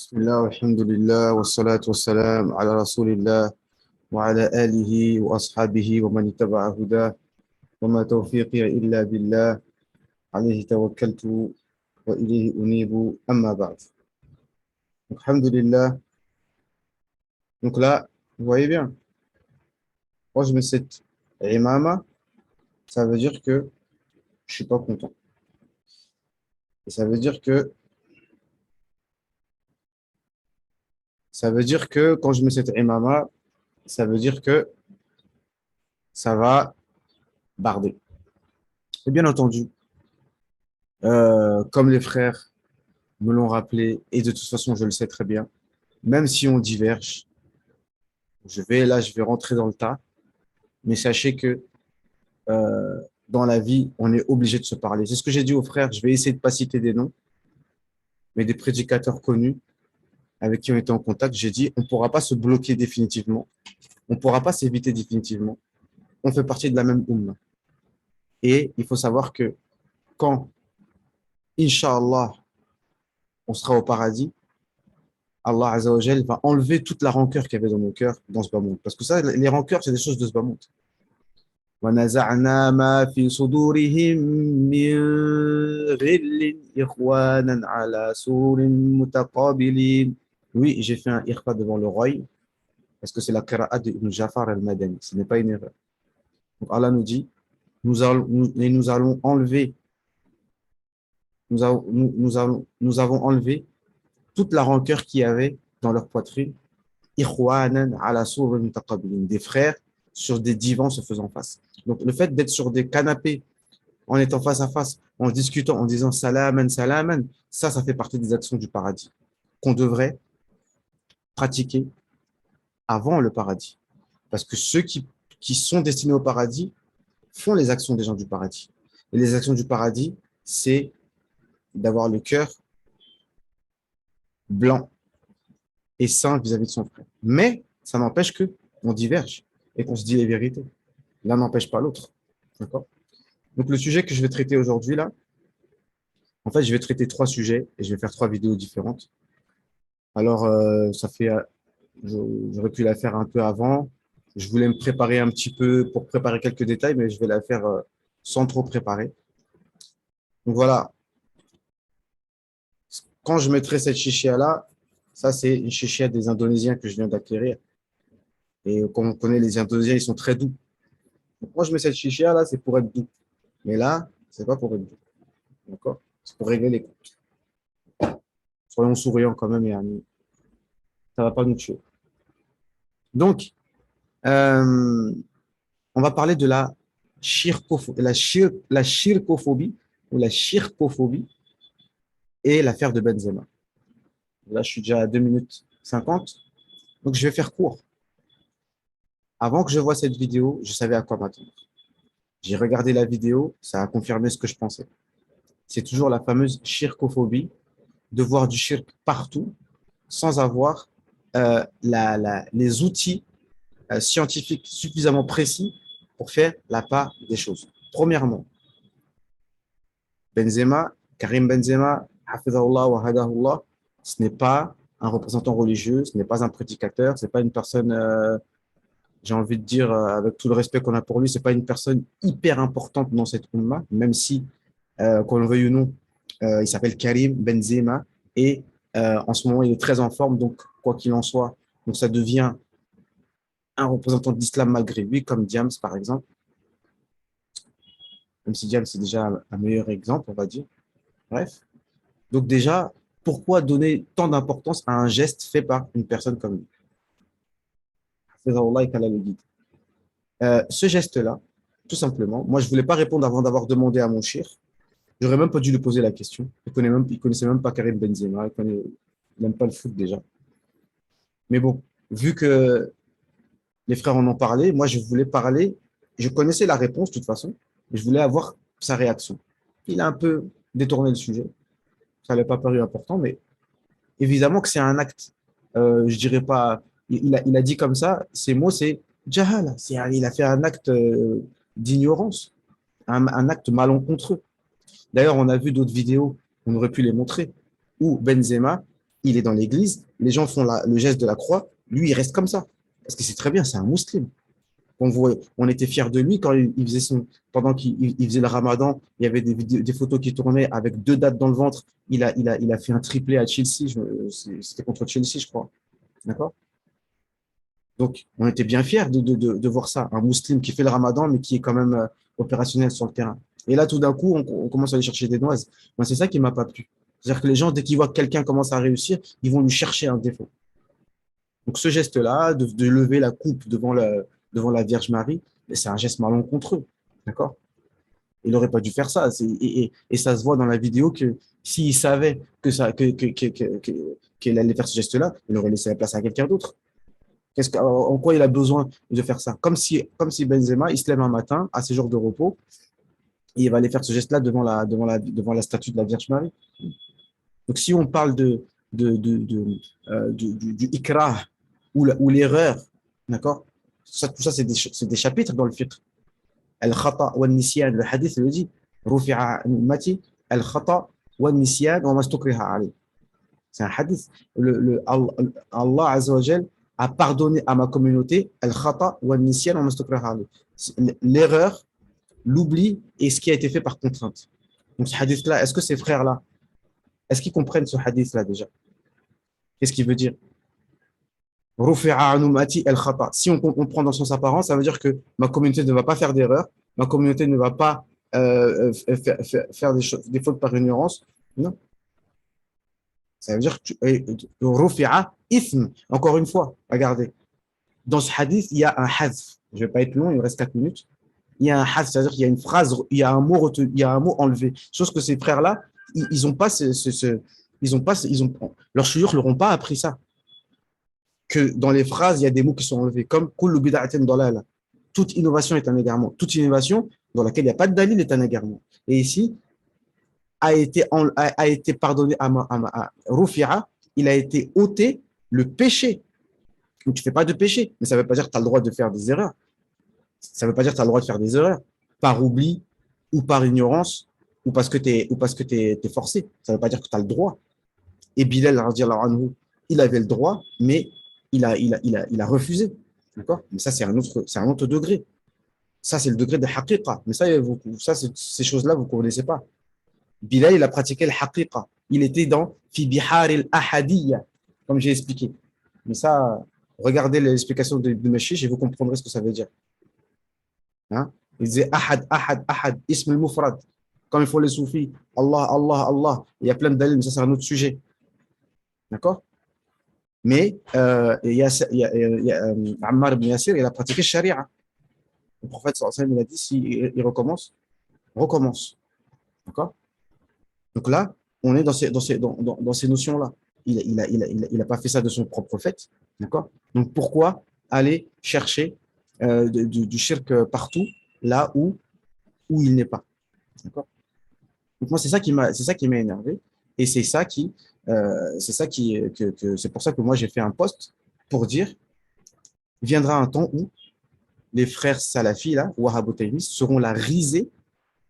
بسم الله والحمد لله والصلاة والسلام على رسول الله وعلى آله وأصحابه ومن اتبع هداه وما توفيقي إلا بالله عليه توكلت وإليه أنيب أما بعد. Donc, alhamdulillah. Donc là, vous voyez bien, quand je mets cette imama, ça veut dire que je suis pas content. Et ça veut dire que quand je mets cette imama, ça veut dire que ça va barder. Et bien entendu, comme les frères me l'ont rappelé, et de toute façon, je le sais très bien, même si on diverge, je vais rentrer dans le tas, mais sachez que euh, dans la vie, on est obligé de se parler. C'est ce que j'ai dit aux frères, je vais essayer de ne pas citer des noms, mais des prédicateurs connus avec qui on était en contact, j'ai dit, on ne pourra pas se bloquer définitivement, on ne pourra pas s'éviter définitivement, on fait partie de la même Ummah. Et il faut savoir que quand, Inch'Allah, on sera au paradis, Allah Azza wa Jal va enlever toute la rancœur qu'il y avait dans nos cœurs, dans ce bas monde. Parce que ça, les rancœurs, c'est des choses de ce bas monde. ونزعنا ما في صدورهم من غل إخوانا على سور متقابلين. Oui, j'ai fait un irqa devant le roi parce que c'est la qira'a de Ibn Jafar al-Madani. Ce n'est pas une erreur. Donc Allah nous dit, nous allons enlever, nous avons enlevé toute la rancœur qu'il y avait dans leur poitrine. Ikhwanan ala surrin mutaqabilin, des frères sur des divans se faisant face. Donc le fait d'être sur des canapés en étant face à face, en discutant, en disant salaman, salaman, ça fait partie des actions du paradis qu'on devrait pratiquer avant le paradis. Parce que ceux qui sont destinés au paradis font les actions des gens du paradis. Et les actions du paradis, c'est d'avoir le cœur blanc et sain vis-à-vis de son frère. Mais ça n'empêche que on diverge et qu'on se dit les vérités. L'un n'empêche pas l'autre. D'accord? Donc le sujet que je vais traiter aujourd'hui là, en fait, je vais traiter trois sujets et je vais faire trois vidéos différentes. Alors, j'aurais pu la faire un peu avant. Je voulais me préparer un petit peu pour préparer quelques détails, mais je vais la faire sans trop préparer. Donc voilà, quand je mettrai cette chichia là, ça c'est une chichia des Indonésiens que je viens d'acquérir. Et comme on connaît les Indonésiens, ils sont très doux. Donc, quand je mets cette chichia là, c'est pour être doux. Mais là, c'est pas pour être doux. D'accord? C'est pour régler les comptes. Soyons souriants quand même, et ça va pas nous tuer. Donc, euh, on va parler de la shirkophobie ou la shirkophobie et l'affaire de Benzema. Là, je suis déjà à 2 minutes 50, donc je vais faire court. Avant que je voie cette vidéo, je savais à quoi m'attendre. J'ai regardé la vidéo, ça a confirmé ce que je pensais. C'est toujours la fameuse shirkophobie, de voir du shirk partout sans avoir les outils scientifiques suffisamment précis pour faire la part des choses. Premièrement, Benzema, Karim Benzema, hafizahullah wa hadahullah, ce n'est pas un représentant religieux, ce n'est pas un prédicateur, ce n'est pas une personne, j'ai envie de dire, avec tout le respect qu'on a pour lui, ce n'est pas une personne hyper importante dans cette umma, même si, qu'on le veuille ou non, il s'appelle Karim Benzema et en ce moment, il est très en forme, donc quoi qu'il en soit, donc ça devient un représentant de l'islam malgré lui, comme Diams par exemple, même si Diams c'est déjà un meilleur exemple, on va dire. Bref. Donc déjà, pourquoi donner tant d'importance à un geste fait par une personne comme lui? Ce geste-là, tout simplement, moi je ne voulais pas répondre avant d'avoir demandé à mon cher. J'aurais même pas dû lui poser la question. Il connaissait même pas Karim Benzema, il n'aime pas le foot déjà. Mais bon, vu que les frères en ont parlé, moi je voulais parler, je connaissais la réponse de toute façon, mais je voulais avoir sa réaction. Il a un peu détourné le sujet, ça n'avait pas paru important, mais évidemment que c'est un acte, je dirais pas, il a dit comme ça, ces mots, c'est jahala, il a fait un acte d'ignorance, un acte malencontreux. D'ailleurs, on a vu d'autres vidéos, on aurait pu les montrer, où Benzema, il est dans l'église, les gens font le geste de la croix, lui, il reste comme ça. Parce que c'est très bien, c'est un musulman. On était fiers de lui quand il faisait pendant qu'il faisait le ramadan, il y avait des photos qui tournaient avec 2 dates dans le ventre. Il a fait un triplé à Chelsea, c'était contre Chelsea, je crois. D'accord? Donc, on était bien fiers de voir ça, un musulman qui fait le ramadan, mais qui est quand même opérationnel sur le terrain. Et là, tout d'un coup, on commence à aller chercher des noises. Moi, c'est ça qui m'a pas plu. C'est-à-dire que les gens, dès qu'ils voient que quelqu'un commence à réussir, ils vont lui chercher un défaut. Donc, ce geste-là, de lever la coupe devant la Vierge Marie, c'est un geste malencontreux. D'accord? Il n'aurait pas dû faire ça. Et ça se voit dans la vidéo que s'il savait qu'il allait faire ce geste-là, il aurait laissé la place à quelqu'un d'autre. En quoi il a besoin de faire ça? Comme si Benzema, il se lève un matin, à ses jours de repos, et il va aller faire ce geste-là devant la statue de la Vierge Marie. Donc, si on parle du ikrah ou l'erreur, d'accord? Tout ça, c'est des chapitres dans le fiqh. Al-khata wa nisyan, le hadith le dit, rufi'a ummati al-khata wa nisyan wa mastukriha alayh. C'est un hadith. Allah Azza wa Jal a pardonné à ma communauté al-khata wa nisyan wa mastukriha alayh. L'erreur, l'oubli et ce qui a été fait par contrainte. Donc ce hadith-là, est-ce que ces frères-là, est-ce qu'ils comprennent ce hadith-là déjà? Qu'est-ce qu'il veut dire? Si on prend dans son apparence, ça veut dire que ma communauté ne va pas faire d'erreur, ma communauté ne va pas faire des fautes par ignorance. Non. Ça veut dire que rufi'a ithm. Encore une fois, regardez. Dans ce hadith, il y a un hazf. Je ne vais pas être long, il me reste 4 minutes. Il y a un hazf, c'est-à-dire qu'il y a une phrase, il y a un mot retenu, il y a un mot enlevé. Chose que ces frères-là, ils n'ont pas leurs chouyours ne leur ont pas appris ça. Que dans les phrases, il y a des mots qui sont enlevés, comme kullu bid'atin dalala. Toute innovation est un égarement. Toute innovation dans laquelle il n'y a pas de dalil est un égarement. Et ici, a été pardonné à Rufi'a, il a été ôté le péché. Donc, tu ne fais pas de péché, mais ça ne veut pas dire que tu as le droit de faire des erreurs. Ça ne veut pas dire que tu as le droit de faire des erreurs par oubli ou par ignorance ou parce que tu es forcé. Ça ne veut pas dire que tu as le droit. Et Bilal, anhu, il avait le droit, mais il a refusé. D'accord? Mais ça, c'est un autre degré. Ça, c'est le degré de haqiqa. Mais ces choses-là, vous ne connaissez pas. Bilal, il a pratiqué le haqiqa. Il était dans fi bihar al-ahadiyya, comme j'ai expliqué. Mais ça, regardez l'explication de Meshish et vous comprendrez ce que ça veut dire. Hein? Il disait ahad, ahad, ahad, ism al-mufrad. Comme il faut les soufis, Allah, Allah, Allah. Il y a plein de dalils, mais ça, c'est un autre sujet. D'accord? Mais Ammar ibn Yasir, il a pratiqué Sharia. Le prophète sallallahu alayhi wa sallam, il a dit, s'il recommence. D'accord? Donc là, on est dans ces notions-là. Il a pas fait ça de son propre fait. D'accord? Donc pourquoi aller chercher du shirk partout, là où il n'est pas? D'accord? Donc moi, c'est ça qui m'a énervé. Et c'est pour ça que moi, j'ai fait un post pour dire, viendra un temps où les frères salafis, là, wahhabotaymistes, seront la risée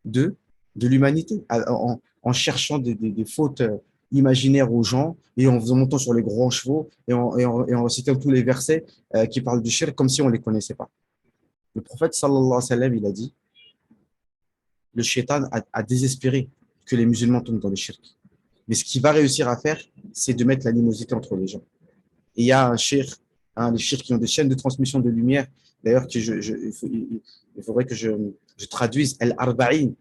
de l'humanité, en cherchant des fautes imaginaires aux gens et en montant sur les grands chevaux et en citant tous les versets qui parlent du shirk comme si on ne les connaissait pas. Le prophète, sallallahu alayhi wa sallam, il a dit, le shaitan a désespéré que les musulmans tombent dans le shirk. Mais ce qu'il va réussir à faire, c'est de mettre l'animosité entre les gens. Et il y a un shirk, les shirks qui ont des chaînes de transmission de lumière. D'ailleurs, il faudrait que je traduise Al-Arba'in,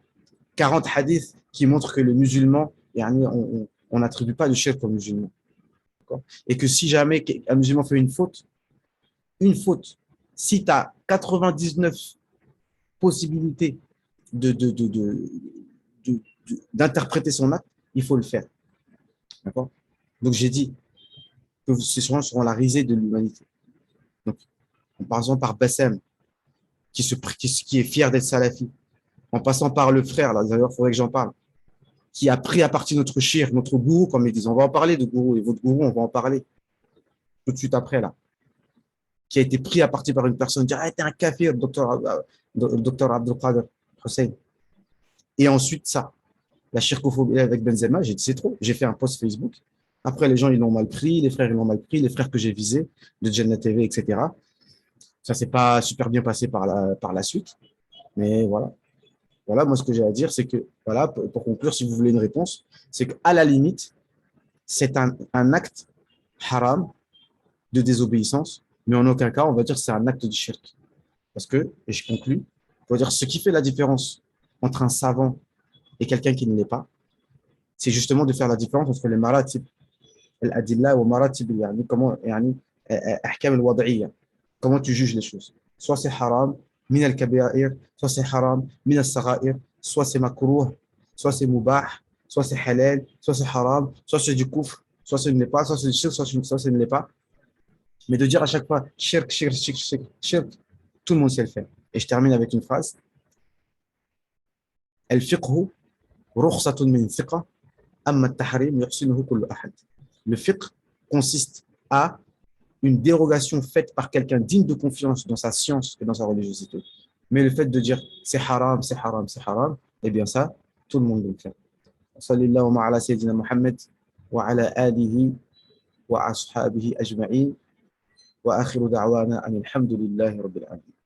40 hadiths qui montrent que les musulmans, on n'attribue pas de shirk aux musulmans. Et que si jamais un musulman fait une faute, si tu as 99 possibilités d'interpréter son acte, il faut le faire. D'accord? Donc j'ai dit que ces gens seront la risée de l'humanité. Donc, en passant par Bassem, qui est fier d'être salafi, en passant par le frère, là, d'ailleurs, il faudrait que j'en parle, qui a pris à partie notre shir, notre gourou, comme ils disent. On va en parler de gourou, et votre gourou, on va en parler tout de suite après, là. Qui a été pris à partie par une personne, dire, ah, t'es un kafir, docteur Abdelkader Hussein. Et ensuite, ça, la shirkophobie avec Benzema, j'ai dit, c'est trop. J'ai fait un post Facebook Après, les gens, ils l'ont mal pris, les frères, ils l'ont mal pris, les frères que j'ai visés, de Jannah TV, etc. Ça s'est pas super bien passé par la suite. Mais voilà. Voilà, moi, ce que j'ai à dire, c'est que, voilà, pour conclure, si vous voulez une réponse, c'est qu'à la limite, c'est un acte haram de désobéissance, mais en aucun cas, on va dire que c'est un acte de shirk. Parce que, et je conclus, on va dire ce qui fait la différence entre un savant et quelqu'un qui ne l'est pas, c'est justement de faire la différence entre les maratib al-adilla wa maratib yani comment yani ahkam al-wad'iyya. Comment tu juges les choses. Soit c'est haram min al-kaba'ir, soit c'est haram min al-sagha'ir, soit c'est makruh, soit c'est mubah, soit c'est halal, soit c'est haram, soit c'est du kufr, soit ce n'est pas, soit c'est du shirk, soit ce n'est pas. Mais de dire à chaque fois shirk, shirk, shirk, shirk, shirk, tout le monde sait le faire. Et je termine avec une phrase. الفقه رخصة من ثقة أما التحريم يحسنه كل أحد. Le fiqh consiste à une dérogation faite par quelqu'un digne de confiance dans sa science et dans sa religiosité. Mais le fait de dire c'est haram, c'est haram, c'est haram, eh bien ça, tout le monde le fait. صلى الله على سيدنا محمد وعلى آله وأصحابه أجمعين وآخر دعوانا أن الحمد لله رب العالمين.